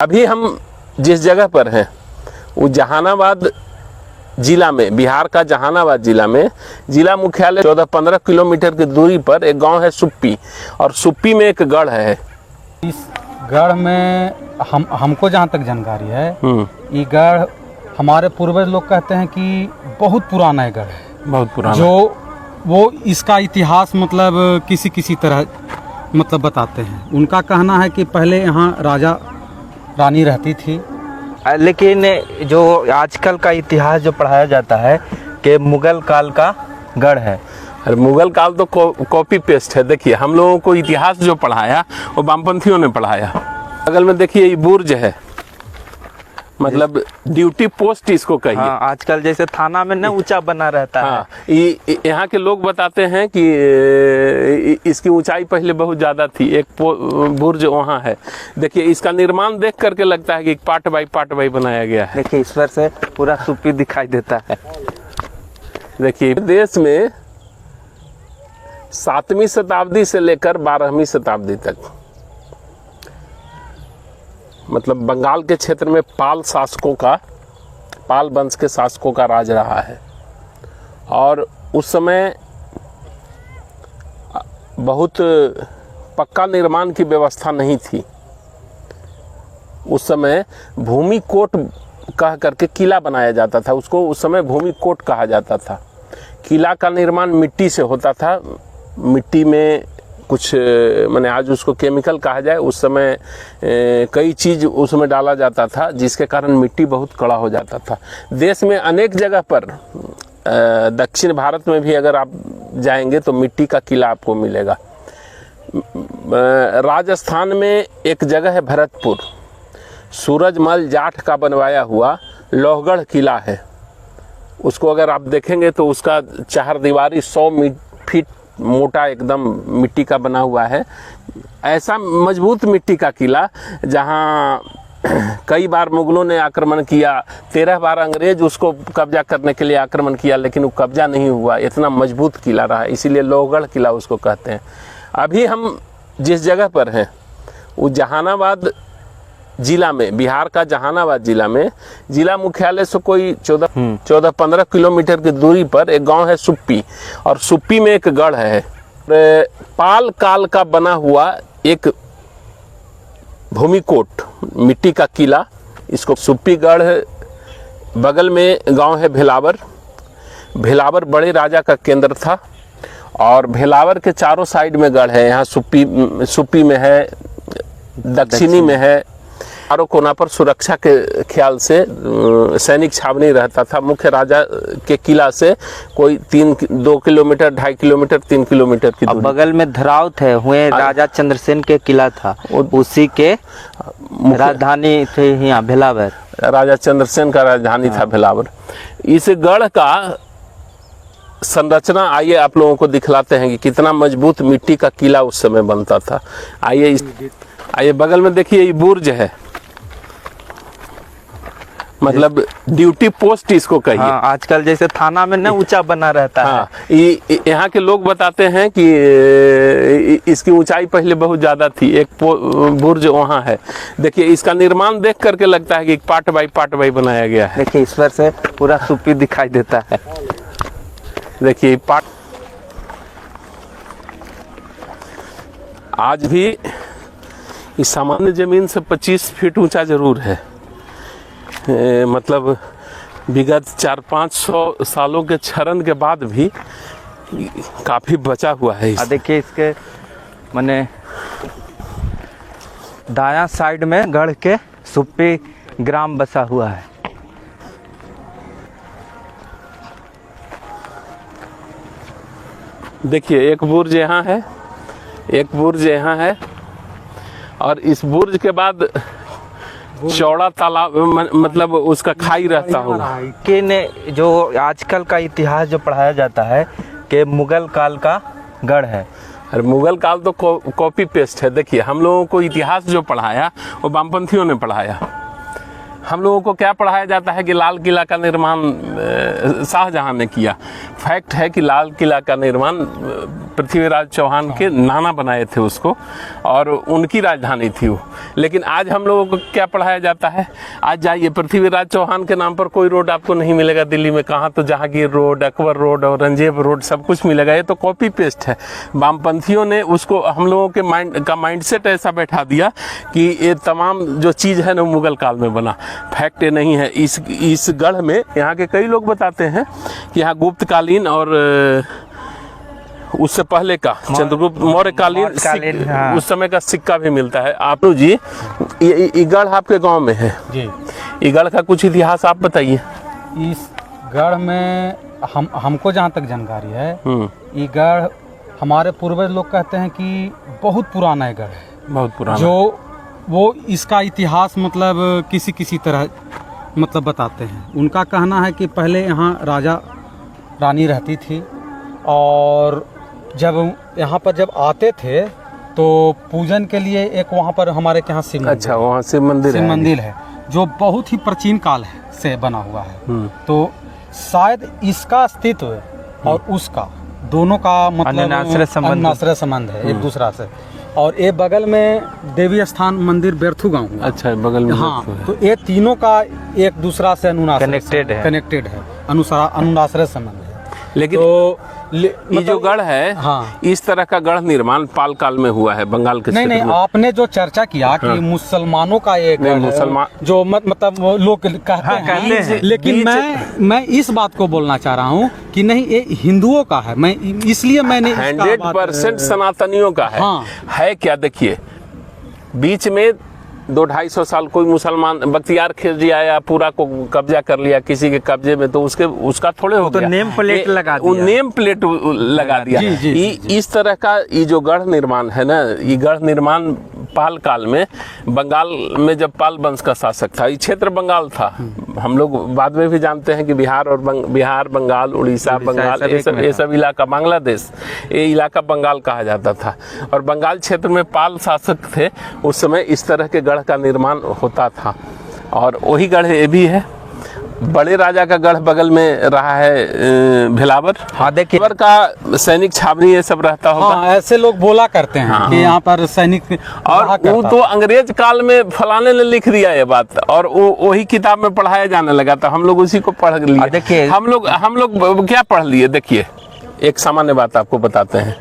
अभी हम जिस जगह पर हैं वो जहानाबाद जिला में, बिहार का जहानाबाद जिला में, जिला मुख्यालय 14-15 किलोमीटर की दूरी पर एक गांव है सुप्पी, और सुप्पी में एक गढ़ है। इस गढ़ में हमको जहाँ तक जानकारी है, ये गढ़ हमारे पूर्वज लोग कहते हैं कि बहुत पुराना है गढ़ है, बहुत पुराना, जो वो इसका इतिहास मतलब किसी तरह मतलब बताते हैं। उनका कहना है कि पहले यहाँ राजा रानी रहती थी, लेकिन जो आजकल का इतिहास जो पढ़ाया जाता है कि मुगल काल का गढ़ है। अरे मुगल काल तो कॉपी पेस्ट है। देखिए हम लोगों को इतिहास जो पढ़ाया वो वामपंथियों ने पढ़ाया। बगल में देखिए ये बुर्ज है, मतलब ड्यूटी पोस्ट इसको कहिए। हाँ, आजकल जैसे थाना में ना ऊंचा बना रहता है। हाँ, यहाँ के लोग बताते हैं कि इसकी ऊंचाई पहले बहुत ज़्यादा थी। एक बुर्ज वहाँ है। देखिए इसका निर्माण देख करके लगता है कि पार्ट बाई बनाया गया है। देखिए ईश्वर से पूरा सुप्पी दिखाई देता है। देखिए देश में 7वीं शताब्दी से लेकर 12वीं शताब्दी तक, मतलब बंगाल के क्षेत्र में पाल वंश के शासकों का राज रहा है। और उस समय बहुत पक्का निर्माण की व्यवस्था नहीं थी। उस समय भूमि कोट कह करके किला बनाया जाता था, उसको उस समय भूमि कोट कहा जाता था। किला का निर्माण मिट्टी से होता था, मिट्टी में कुछ माने आज उसको केमिकल कहा जाए, उस समय कई चीज़ उसमें डाला जाता था जिसके कारण मिट्टी बहुत कड़ा हो जाता था। देश में अनेक जगह पर, दक्षिण भारत में भी अगर आप जाएंगे तो मिट्टी का किला आपको मिलेगा। राजस्थान में एक जगह है भरतपुर, सूरजमल जाट का बनवाया हुआ लोहगढ़ किला है। उसको अगर आप देखेंगे तो उसका चारदीवारी 100 फीट मोटा एकदम मिट्टी का बना हुआ है। ऐसा मजबूत मिट्टी का किला जहाँ कई बार मुगलों ने आक्रमण किया, 13 बार अंग्रेज उसको कब्जा करने के लिए आक्रमण किया, लेकिन वो कब्जा नहीं हुआ। इतना मजबूत किला रहा, इसीलिए लोहगढ़ किला उसको कहते हैं। अभी हम जिस जगह पर हैं वो जहानाबाद जिला में, बिहार का जहानाबाद जिला में, जिला मुख्यालय से कोई 14-15 किलोमीटर की दूरी पर एक गांव है सुप्पी, और सुप्पी में एक गढ़ है। पाल काल का बना हुआ एक भूमिकोट मिट्टी का किला, इसको सुप्पी गढ़। बगल में गांव है भेलावर। भेलावर बड़े राजा का केंद्र था, और भेलावर के चारों साइड में गढ़ है। यहाँ सुप्पी में है, दक्षिणी में है। चारों कोना पर सुरक्षा के ख्याल से सैनिक छावनी रहता था। मुख्य राजा के किला से कोई 2 किलोमीटर, 2.5 किलोमीटर, 3 किलोमीटर की दूरी। बगल में धरावत है, हुए राजा चंद्रसेन के किला था, उसी के राजधानी थे यहाँ भेलावर। राजा चंद्रसेन का राजधानी था भेलावर। इस गढ़ का संरचना आइए आप लोगों को दिखलाते हैं कि कितना मजबूत मिट्टी का किला उस समय बनता था। आइए बगल में देखिए ये बुर्ज है, मतलब ड्यूटी पोस्ट इसको कहिए। हाँ, आजकल जैसे थाना में ना ऊंचा बना रहता है। हाँ, यहाँ के लोग बताते हैं कि इसकी ऊंचाई पहले बहुत ज़्यादा थी। एक बुर्ज वहाँ है। देखिए इसका निर्माण देख करके लगता है कि पार्ट बाई बनाया गया है। देखिए ईश्वर से पूरा सुप्पी दिखाई देता है। देखिए आज भी इस सामान्य जमीन से 25 फीट ऊंचा जरूर है। मतलब विगत 400-500 सालों के क्षरण के बाद भी काफी बचा हुआ है। देखिए इसके माने दायां साइड में गढ़ के सुप्पी ग्राम बसा हुआ है। देखिए एक बुर्ज यहाँ है, एक बुर्ज यहाँ है, और इस बुर्ज के बाद चौड़ा तालाब, मतलब उसका खाई रहता होगा। लेकिन जो आजकल का इतिहास जो पढ़ाया जाता है कि मुगल काल का गढ़ है। अरे मुगल काल तो कॉपी पेस्ट है। देखिए हम लोगों को इतिहास जो पढ़ाया वो वामपंथियों ने पढ़ाया। हम लोगों को क्या पढ़ाया जाता है कि लाल किला का निर्माण शाहजहां ने किया। फैक्ट है कि लाल किला का निर्माण पृथ्वीराज चौहान के नाना बनाए थे उसको, और उनकी राजधानी थी वो। लेकिन आज हम लोगों को क्या पढ़ाया जाता है, आज जाइए पृथ्वीराज चौहान के नाम पर कोई रोड आपको नहीं मिलेगा दिल्ली में। कहाँ तो Jahangir road, Akbar road, Aurangzeb road सब कुछ मिलेगा। ये तो कॉपी पेस्ट है। वामपंथियों ने उसको हम लोगों के माइंडसेट ऐसा बैठा दिया कि ये तमाम जो चीज़ है ना मुगल काल में बना। फैक्ट ये नहीं है। इस गढ़ में यहाँ के कई लोग बताते हैं कि यहाँ गुप्तकालीन और उससे पहले का चंद्रगुप्त मौर्य कालीन हाँ। उस समय का सिक्का भी मिलता है। आप जी ये गढ़ आपके गांव में है जी। ये गढ़ का कुछ इतिहास आप बताइए। इस गढ़ में हमको जहाँ तक जानकारी है, ये गढ़ हमारे पूर्वज लोग कहते हैं कि बहुत पुराना है गढ़ है, बहुत पुराना। जो वो इसका इतिहास मतलब किसी तरह मतलब बताते हैं। उनका कहना है कि पहले यहाँ राजा रानी रहती थी, और जब यहाँ पर जब आते थे तो पूजन के लिए एक वहाँ पर हमारे यहाँ शिव मंदिर, अच्छा वहाँ शिव मंदिर है जो बहुत ही प्राचीन काल से बना हुआ है। तो शायद इसका अस्तित्व और उसका दोनों का मतलब अन्नाश्रय संबंध है एक दूसरा से। और ये बगल में देवी स्थान मंदिर बेर्थू गांव हुआ। अच्छा बगल में। हाँ, तो ये तीनों का एक दूसरा से कनेक्टेड है, अनुनाश्रय संबंध है। लेकिन तो ये जो गढ़ है, हाँ, इस तरह का गढ़ निर्माण पाल काल में हुआ है बंगाल के क्षेत्र में। नहीं, आपने जो चर्चा किया कि मुसलमानों का एक मुसलमान जो मतलब लोग कहते हैं, लेकिन मैं इस बात को बोलना चाह रहा हूँ कि नहीं, ये हिंदुओं का है। मैं इसलिए मैंने 100% सनातनियों का है। हाँ। है क्या, देखिए बीच में 200-250 साल कोई मुसलमान बख्तियार खिलजी आया, पूरा को कब्जा कर लिया किसी के कब्जे में, तो उसका थोड़े हो गया। तो नेम प्लेट लगा दिया। वो नेम प्लेट लगा दिया। इस तरह का ये जो गढ़ निर्माण है ना, ये गढ़ निर्माण पाल काल में बंगाल में जब पाल वंश का शासक था, ये क्षेत्र बंगाल था। हम लोग बाद में भी जानते हैं कि बिहार, बंगाल, उड़ीसा, बंगाल, ये सब इलाका, बांग्लादेश, ये इलाका बंगाल कहा जाता था। और बंगाल क्षेत्र में पाल शासक थे उस समय। इस तरह के गढ़ का निर्माण होता था, और वही गढ़ ये भी है। बड़े राजा का गढ़ बगल में रहा है भिलावर। हाँ देखिए, भिलावर का सैनिक छावनी ये सब रहता होगा। हाँ, ऐसे लोग बोला करते हैं कि यहाँ पर सैनिक। और वो तो अंग्रेज काल में फलाने ने लिख दिया ये बात, और वो वही किताब में पढ़ाया जाने लगा था। हम लोग उसी को पढ़ लिए। देखिए हम लोग क्या पढ़ लिए, देखिए एक सामान्य बात आपको बताते हैं।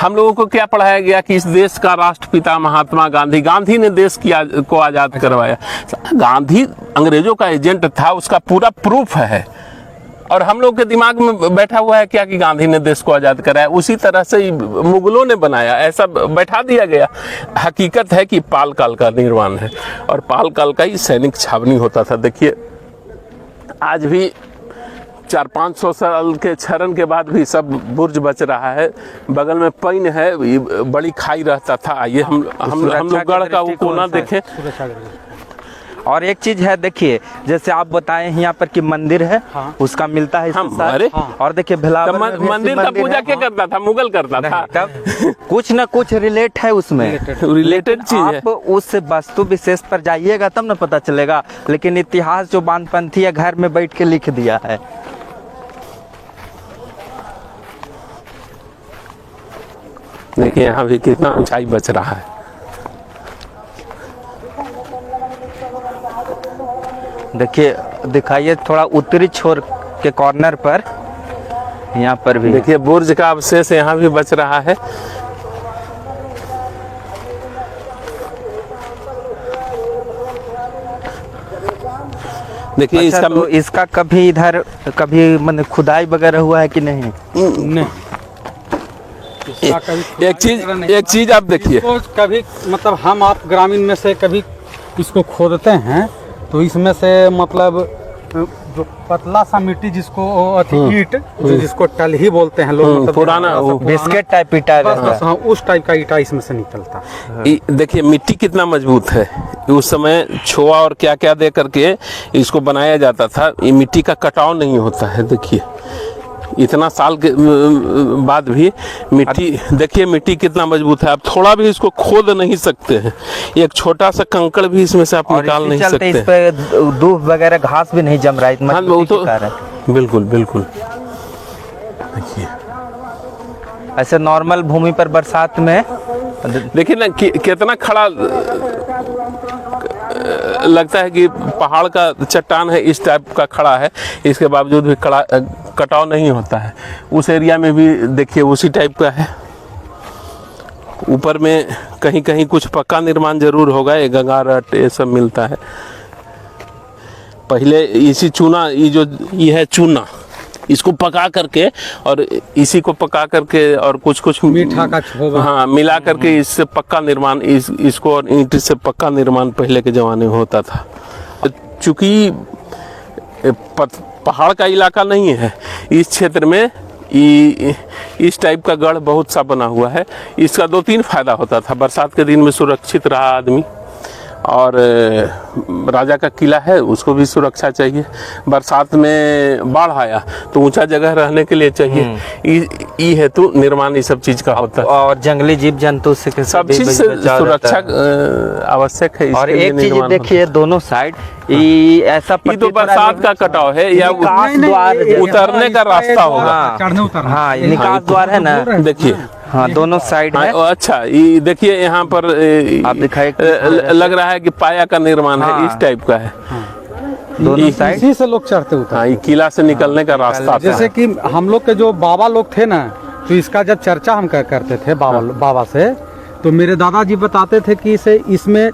हम लोगों को क्या पढ़ाया गया कि इस देश का राष्ट्रपिता महात्मा गांधी ने देश को आज़ाद करवाया। गांधी अंग्रेजों का एजेंट था, उसका पूरा प्रूफ है। और हम लोग के दिमाग में बैठा हुआ है क्या कि गांधी ने देश को आज़ाद कराया, उसी तरह से मुगलों ने बनाया, ऐसा बैठा दिया गया। हकीकत है कि पाल काल का निर्माण है, और पाल काल का ही सैनिक छावनी होता था। देखिए आज भी 400-500 साल के क्षरण के बाद भी सब बुर्ज बच रहा है। बगल में पैन है, बड़ी खाई रहता था। आइए हम लोग गढ़ का वो कोना देखें। और एक चीज है, देखिए जैसे आप बताए यहाँ पर कि मंदिर है, हाँ, उसका मिलता है अरे हाँ। और देखिए भिलावर मंदिर का पूजा क्या करता था, मुगल करता था। तब कुछ न कुछ रिलेट है उसमें, रिलेटेड चीज है। आप उस वस्तु विशेष पर जाइएगा तब न पता चलेगा। लेकिन इतिहास जो वामपंथी है घर में बैठ के लिख दिया है। देखिए यहाँ भी कितना ऊंचाई बच रहा है। देखिए दिखाइए थोड़ा उत्तरी छोर के कॉर्नर पर, यहाँ पर भी देखिए बुर्ज का अवशेष यहाँ भी बच रहा है। देखिए अच्छा, तो इसका कभी इधर कभी मतलब खुदाई वगैरह हुआ है कि नहीं? नहीं। एक चीज आप देखिए, कभी मतलब हम आप ग्रामीण में से कभी इसको खोदते हैं तो इसमें से मतलब जो पतला सा मिट्टी जिसको ईट जिसको टलही बोलते हैं लोग, मतलब पुराना बिस्किट टाइप ईटा रहता है, उस टाइप का ईटा इसमें से निकलता है। देखिए मिट्टी कितना मजबूत है। उस समय छोआ और क्या क्या दे करके इसको बनाया जाता था। ये मिट्टी का कटाव नहीं होता है। देखिए इतना साल के बाद भी मिट्टी, देखिए मिट्टी कितना मजबूत है। आप थोड़ा भी इसको खोद नहीं सकते हैं, एक छोटा सा कंकड़ भी इसमें से आप निकाल नहीं सकते। इस पे दूब वगैरह घास भी नहीं जम रहा है। हाँ वो तो बिल्कुल बिल्कुल। देखिए ऐसे नॉर्मल भूमि पर बरसात में देखिए ना कितना खड़ा लगता है कि पहाड़ का चट्टान है, इस टाइप का खड़ा है, इसके बावजूद भी कटाव नहीं होता है। उस एरिया में भी देखिए उसी टाइप का है। ऊपर में कहीं कहीं कुछ पक्का निर्माण जरूर होगा, ये गंगारट ये सब मिलता है। पहले इसी चूना, ये है चूना, इसको पका करके और इसी को पका करके और कुछ मीठा का छोबा, हाँ, मिला करके इससे पक्का निर्माण, इसको और ईंट से पक्का निर्माण पहले के ज़माने में होता था। चूँकि पहाड़ का इलाका नहीं है, इस क्षेत्र में इस टाइप का गढ़ बहुत सा बना हुआ है। इसका 2-3 फायदा होता था। बरसात के दिन में सुरक्षित रहा आदमी, और राजा का किला है उसको भी सुरक्षा चाहिए। बरसात में बाढ़ आया तो ऊंचा जगह रहने के लिए चाहिए, ई हेतु निर्माण इस सब चीज का होता है। और जंगली जीव जंतु से सब चीज से सुरक्षा आवश्यक है। और एक चीज देखिए, दोनों साइड ऐसा ये तो बरसात का कटाव है या निकास द्वार उतरने का रास्ता होगा, चढ़ने उतरने। हाँ, निकास द्वार है ना, देखिए। हाँ, दोनों साइड है। अच्छा, ये देखिए यहाँ पर आप दिखाए लग रहा है कि पाया का निर्माण है, इस टाइप का है। दोनों साइड इसी से लोग चढ़ते उतरते। हाँ, ये किला से निकलने का रास्ता था। जैसे कि हम लोग के जो बाबा लोग थे ना, तो इसका जब चर्चा हम करते थे बाबा से, तो मेरे दादाजी बताते थे कि इसमें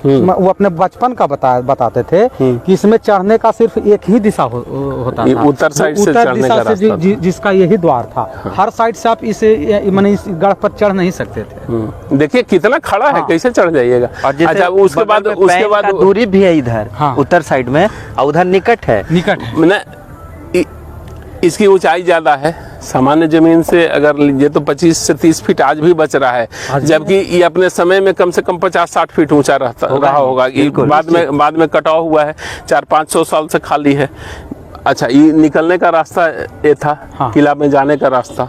वो अपने बचपन का बताते थे कि इसमें चढ़ने का सिर्फ एक ही दिशा होता था, उत्तर साइड से चढ़ने का रास्ता था। जिसका यही द्वार था। हर साइड से आप इस गढ़ पर चढ़ नहीं सकते थे। देखिए कितना खड़ा है, कैसे चढ़ जाइएगा। अच्छा, उसके बाद दूरी भी है इधर, उत्तर साइड में, और उधर निकट है। इसकी ऊंचाई ज्यादा है सामान्य जमीन से। अगर ये तो 25 से 30 फीट आज भी बच रहा है, जबकि ये अपने समय में कम से कम 50-60 फीट ऊंचा रहा होगा। बाद में कटाव हुआ है, 400-500 साल से खाली है। अच्छा, ये निकलने का रास्ता ये था, किला में जाने का रास्ता।